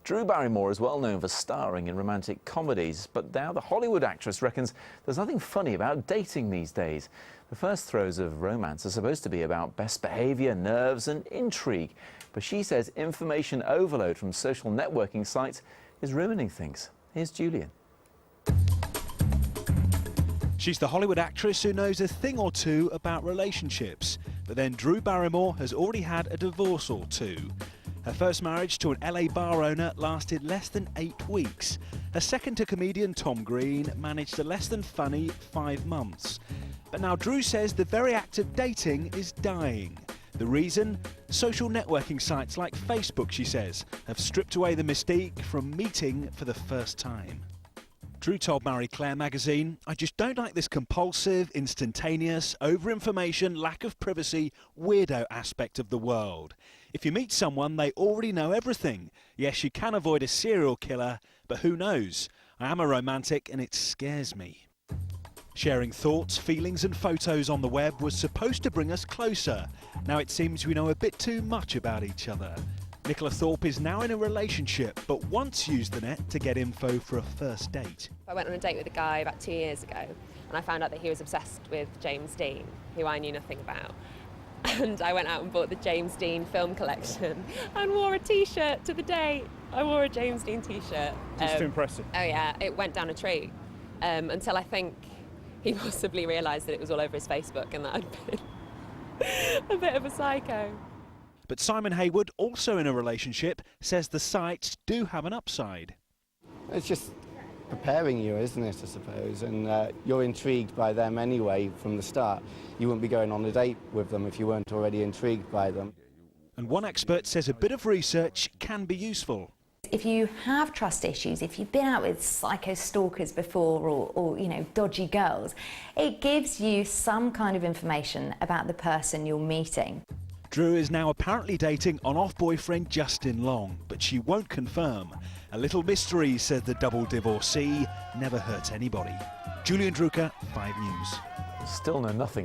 Drew Barrymore is well known for starring in romantic comedies, but now the Hollywood actress reckons there's nothing funny about dating these days. The first throes of romance are supposed to be about best behaviour, nerves and intrigue, but she says information overload from social networking sites is ruining things. Here's Julian. She's the Hollywood actress who knows a thing or two about relationships, but then Drew Barrymore has already had a divorce or two. Her first marriage to an LA bar owner lasted less than 8 weeks. Her second to comedian Tom Green managed a less than funny 5 months. But now Drew says the very act of dating is dying. The reason? Social networking sites like Facebook, she says, have stripped away the mystique from meeting for the first time. Drew told Marie Claire magazine, "I just don't like this compulsive, instantaneous, over-information, lack of privacy, weirdo aspect of the world. If you meet someone, they already know everything. Yes, you can avoid a serial killer, but who knows? I am a romantic and it scares me." Sharing thoughts, feelings and photos on the web was supposed to bring us closer. Now it seems we know a bit too much about each other. Nicola Thorpe is now in a relationship, but once used the net to get info for a first date. I went on a date with a guy about 2 years ago, and I found out that he was obsessed with James Dean, who I knew nothing about. And I went out and bought the James Dean film collection and wore a T-shirt to the date. I wore a James Dean T-shirt. Just to impress him. Oh yeah, it went down a tree until I think he possibly realised that it was all over his Facebook and that I'd been a bit of a psycho. But Simon Haywood, also in a relationship, says the sites do have an upside. It's just preparing you, isn't it, I suppose, and you're intrigued by them anyway from the start. You wouldn't be going on a date with them if you weren't already intrigued by them. And one expert says a bit of research can be useful. If you have trust issues, if you've been out with psycho stalkers before or you know, dodgy girls, it gives you some kind of information about the person you're meeting. Drew is now apparently dating on-off boyfriend Justin Long, but she won't confirm. A little mystery, says the double divorcee, never hurts anybody. Julian Drucker, 5 News. Still know nothing.